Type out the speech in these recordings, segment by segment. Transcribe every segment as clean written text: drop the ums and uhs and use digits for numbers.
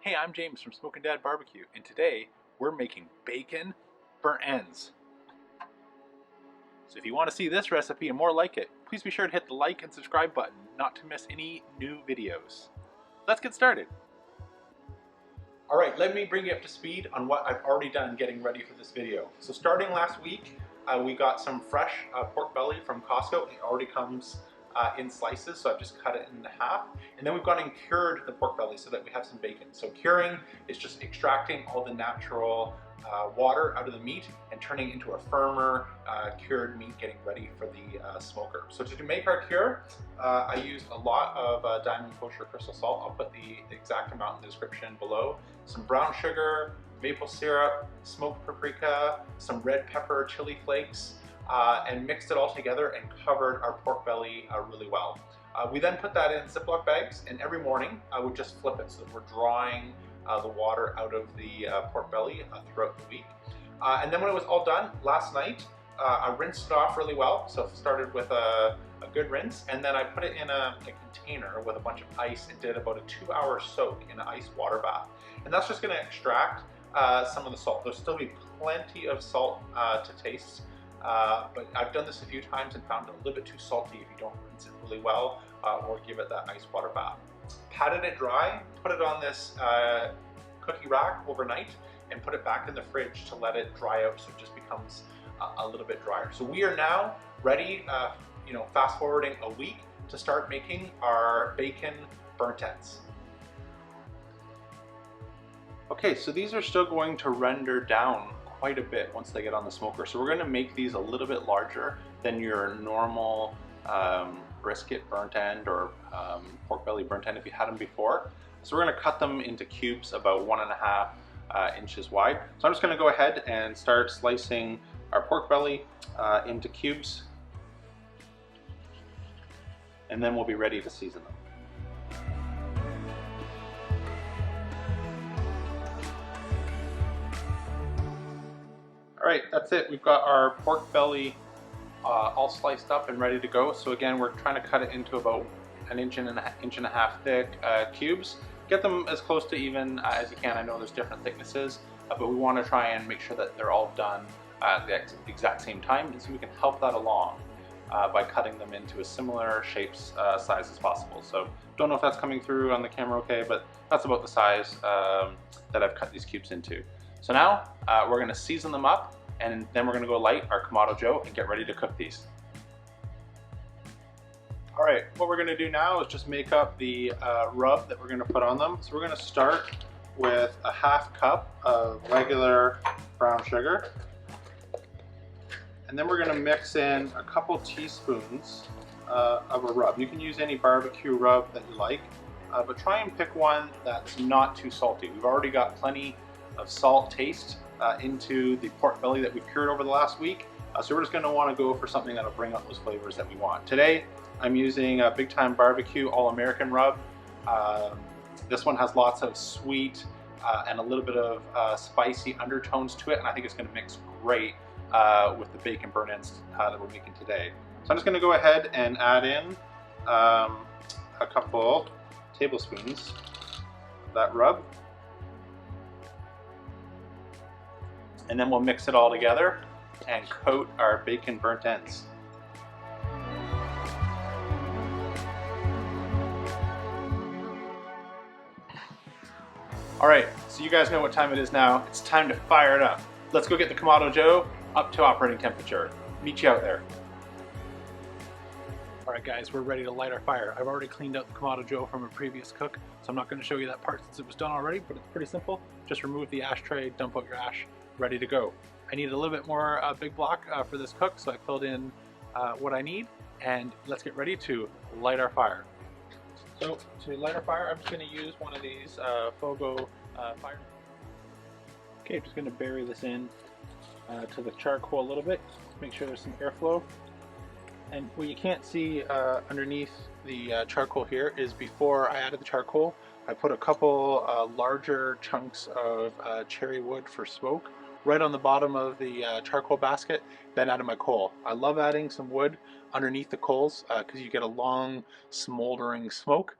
Hey, I'm James from Smokin' Dad Barbecue, and today we're making bacon burnt ends. So if you want to see this recipe and more like it, please be sure to hit the like and subscribe button not to miss any new videos. Let's get started. Alright, let me bring you up to speed on what I've already done getting ready for this video. So starting last week, we got some fresh pork belly from Costco. It already comes in slices, so I've just cut it in half. And then we've gone and cured the pork belly so that we have some bacon. So curing is just extracting all the natural water out of the meat and turning into a firmer cured meat, getting ready for the smoker. So to make our cure, I used a lot of Diamond Kosher crystal salt. I'll put the exact amount in the description below. Some brown sugar, maple syrup, smoked paprika, some red pepper, chili flakes, and mixed it all together and covered our pork belly really well. We then put that in Ziploc bags, and every morning I would just flip it so that we're drawing the water out of the pork belly throughout the week. And then when it was all done last night, I rinsed it off really well. So I started with a good rinse, and then I put it in a container with a bunch of ice and did about a 2-hour soak in an ice water bath. And that's just going to extract some of the salt. There'll still be plenty of salt to taste, but I've done this a few times and found it a little bit too salty if you don't rinse it really well or give it that ice water bath. Patted it dry, put it on this cookie rack overnight, and put it back in the fridge to let it dry out so it just becomes a little bit drier. So we are now ready, fast forwarding a week, to start making our bacon burnt ends. Okay, so these are still going to render down quite a bit once they get on the smoker. So we're going to make these a little bit larger than your normal brisket burnt end or pork belly burnt end if you had them before. So we're going to cut them into cubes about 1.5 inches wide. So I'm just going to go ahead and start slicing our pork belly into cubes, and then we'll be ready to season them. Alright, that's it. We've got our pork belly all sliced up and ready to go. So again, we're trying to cut it into about an inch and a half thick cubes. Get them as close to even as you can. I know there's different thicknesses, but we want to try and make sure that they're all done at the exact same time, and so we can help that along by cutting them into a similar shapes, size as possible. So don't know if that's coming through on the camera okay, but that's about the size that I've cut these cubes into. So now we're going to season them up, and then we're going to go light our Kamado Joe and get ready to cook these. Alright, what we're going to do now is just make up the rub that we're going to put on them. So we're going to start with a 1/2 cup of regular brown sugar. And then we're going to mix in a couple teaspoons of a rub. You can use any barbecue rub that you like, but try and pick one that's not too salty. We've already got plenty of salt taste into the pork belly that we've cured over the last week. So we're just going to want to go for something that'll bring out those flavors that we want. Today, I'm using a Big Time Barbecue All-American rub. This one has lots of sweet and a little bit of spicy undertones to it, and I think it's going to mix great with the bacon burnt ends that we're making today. So I'm just going to go ahead and add in a couple tablespoons of that rub. And then we'll mix it all together and coat our bacon burnt ends. Alright, so you guys know what time it is now. It's time to fire it up. Let's go get the Kamado Joe up to operating temperature. Meet you out there. Alright guys, we're ready to light our fire. I've already cleaned out the Kamado Joe from a previous cook, so I'm not going to show you that part since it was done already, but it's pretty simple. Just remove the ashtray, dump out your ash, ready to go. I need a little bit more big block for this cook, so I filled in what I need, and let's get ready to light our fire. So to light our fire, I'm just going to use one of these Fogo fire. Okay, just going to bury this in to the charcoal a little bit, make sure there's some airflow. And what you can't see underneath the charcoal here is before I added the charcoal, I put a couple larger chunks of cherry wood for smoke right on the bottom of the charcoal basket, then added my coal. I love adding some wood underneath the coals because you get a long smoldering smoke.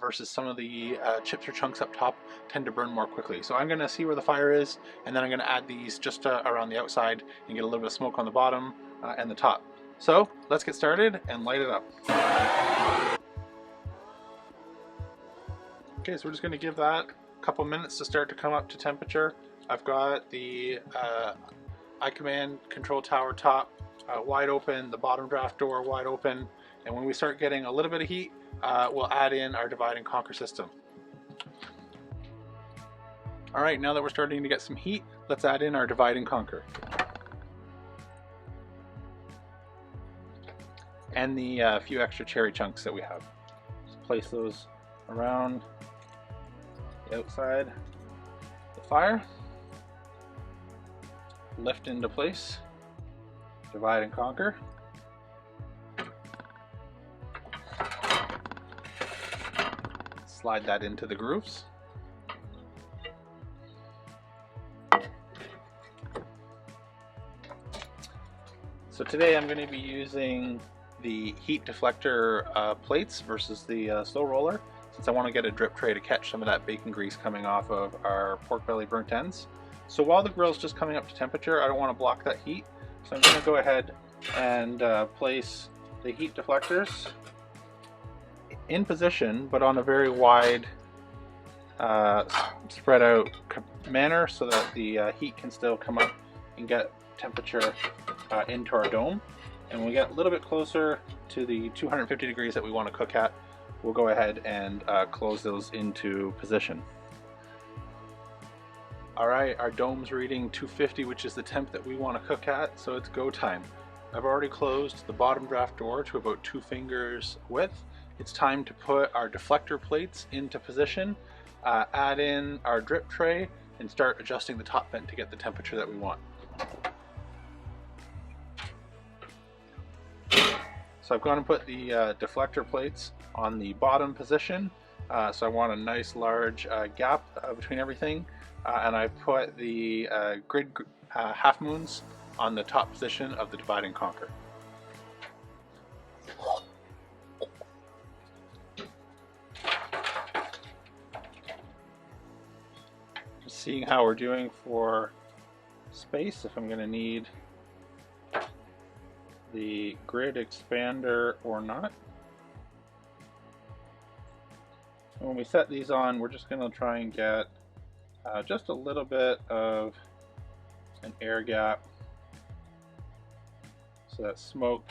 versus some of the chips or chunks up top tend to burn more quickly. So I'm going to see where the fire is, and then I'm going to add these just around the outside and get a little bit of smoke on the bottom and the top. So let's get started and light it up. Okay, so we're just going to give that a couple minutes to start to come up to temperature. I've got the iKammand control tower top wide open, the bottom draft door wide open, and when we start getting a little bit of heat, we'll add in our divide and conquer system. All right, now that we're starting to get some heat, let's add in our divide and conquer. And the few extra cherry chunks that we have. Just place those around the outside the fire. Lift into place. Divide and conquer. Slide that into the grooves. So today I'm going to be using the heat deflector plates versus the slow roller, since I want to get a drip tray to catch some of that bacon grease coming off of our pork belly burnt ends. So while the grill's just coming up to temperature, I don't want to block that heat. So I'm going to go ahead and place the heat deflectors in position, but on a very wide spread out manner so that the heat can still come up and get temperature into our dome. And when we get a little bit closer to the 250 degrees that we want to cook at, we'll go ahead and close those into position. All right, our dome's reading 250, which is the temp that we want to cook at, so it's go time. I've already closed the bottom draft door to about 2 fingers width. It's time to put our deflector plates into position, add in our drip tray, and start adjusting the top vent to get the temperature that we want. So I've gone and put the deflector plates on the bottom position. So I want a nice large gap between everything. And I've put the grid half moons on the top position of the divide and conquer. Just seeing how we're doing for space, if I'm going to need the grid expander or not. And when we set these on, we're just going to try and get just a little bit of an air gap so that smoke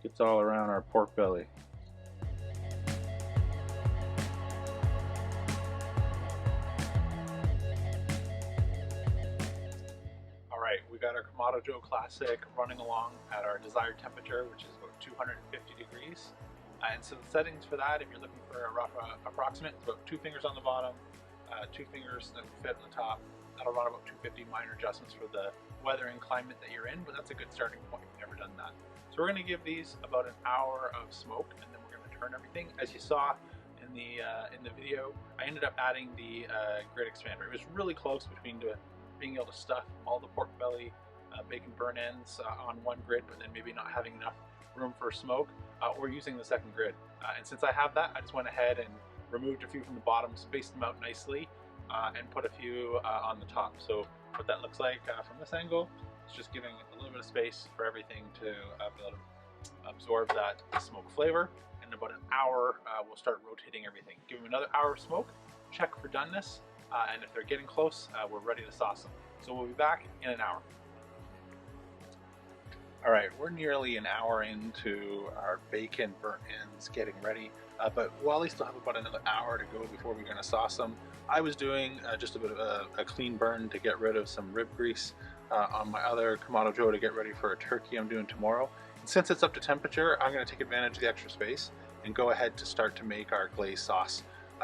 gets all around our pork belly. Alright, we got our Kamado Joe Classic running along at our desired temperature, which is about 250 degrees. And so the settings for that, if you're looking for a rough approximate, it's about 2 fingers on the bottom, 2 fingers that fit on the top. That'll run about 250. Minor adjustments for the weather and climate that you're in, but that's a good starting point if you've never done that. So we're going to give these about an hour of smoke, and then we're going to turn everything. As you saw in the video, I ended up adding the grid expander. It was really close between being able to stuff all the pork belly bacon burn ends on one grid, but then maybe not having enough room for smoke, or using the second grid. And since I have that, I just went ahead and removed a few from the bottom, spaced them out nicely, and put a few on the top. So what that looks like from this angle, it's just giving a little bit of space for everything to be able to absorb that smoke flavor. In about an hour, we'll start rotating everything. Give them another hour of smoke, check for doneness, and if they're getting close, we're ready to sauce them. So we'll be back in an hour. All right, we're nearly an hour into our bacon burnt ends getting ready, but while we still have about another hour to go before we're gonna sauce them, I was doing just a bit of a clean burn to get rid of some rib grease on my other Kamado Joe to get ready for a turkey I'm doing tomorrow. And since it's up to temperature, I'm gonna take advantage of the extra space and go ahead to start to make our glaze sauce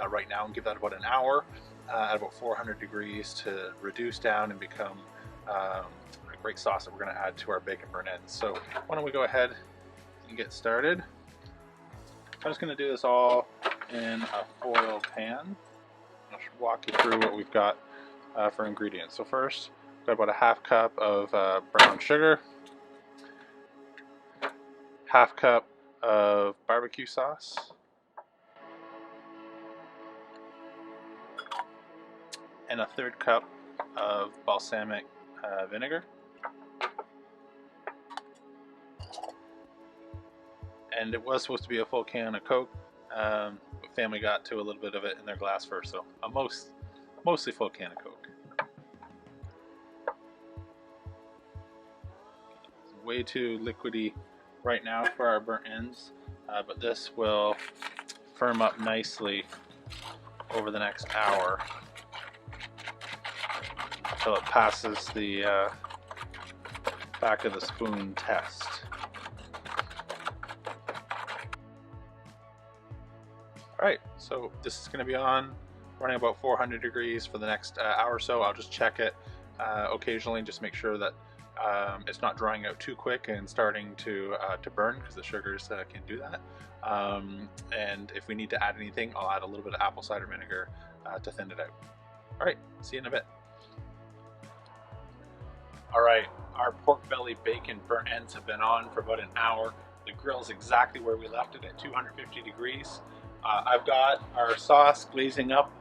right now and give that about an hour at about 400 degrees to reduce down and become a great sauce that we're going to add to our bacon burnt ends. So why don't we go ahead and get started. I'm just going to do this all in a foil pan. I'll walk you through what we've got for ingredients. So first, got about a half cup of brown sugar, half cup of barbecue sauce, and a 1/3 cup of balsamic vinegar. And it was supposed to be a full can of Coke, but family got to a little bit of it in their glass first, so a mostly full can of Coke. It's way too liquidy right now for our burnt ends, but this will firm up nicely over the next hour until it passes the back of the spoon test. Alright, so this is going to be running about 400 degrees for the next hour or so. I'll just check it occasionally and just make sure that it's not drying out too quick and starting to burn, because the sugars can do that. And if we need to add anything, I'll add a little bit of apple cider vinegar to thin it out. Alright, see you in a bit. Alright, our pork belly bacon burnt ends have been on for about an hour. The grill's exactly where we left it at 250 degrees. I've got our sauce glazing up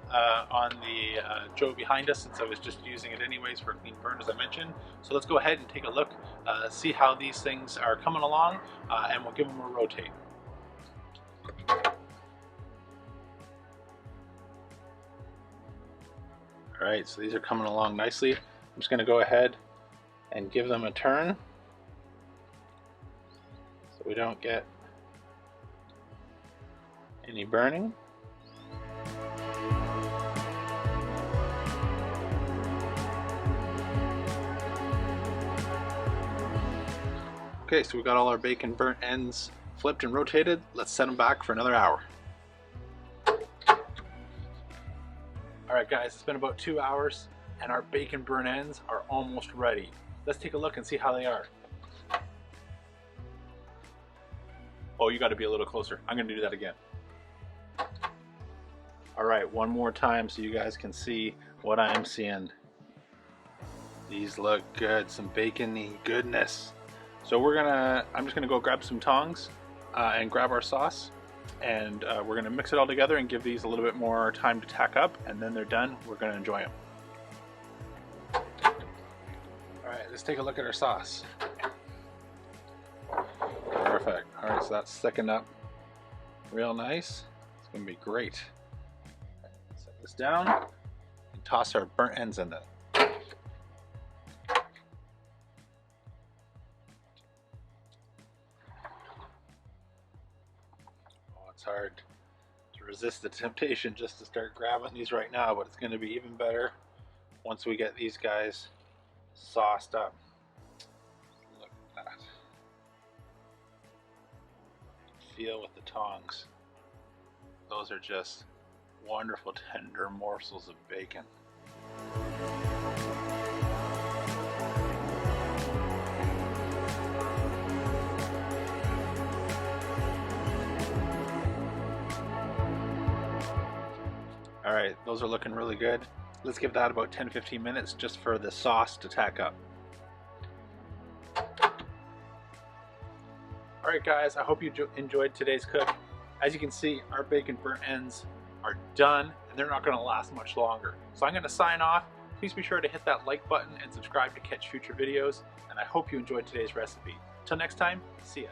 on the Joe behind us, since I was just using it anyways for a clean burn, as I mentioned. So let's go ahead and take a look, see how these things are coming along, and we'll give them a rotate. Alright, so these are coming along nicely. I'm just going to go ahead and give them a turn so we don't get any burning. Okay, so we got all our bacon burnt ends flipped and rotated. Let's set them back for another hour. Alright guys, it's been about 2 hours and our bacon burnt ends are almost ready. Let's take a look and see how they are. Oh, you got to be a little closer. I'm going to do that again. Alright, one more time so you guys can see what I'm seeing. These look good, some bacony goodness. So I'm just gonna go grab some tongs and grab our sauce, and we're gonna mix it all together and give these a little bit more time to tack up, and then they're done. We're gonna enjoy them. Alright, let's take a look at our sauce. Perfect. Alright, so that's thickened up real nice. It's gonna be great. Set this down and toss our burnt ends in it. It's hard to resist the temptation just to start grabbing these right now, but it's going to be even better once we get these guys sauced up. Look at that. Feel with the tongs. Those are just wonderful tender morsels of bacon. Alright, those are looking really good. Let's give that about 10-15 minutes just for the sauce to tack up. Alright guys, I hope you enjoyed today's cook. As you can see, our bacon burnt ends are done and they're not going to last much longer. So I'm going to sign off. Please be sure to hit that like button and subscribe to catch future videos, and I hope you enjoyed today's recipe. Till next time, see ya.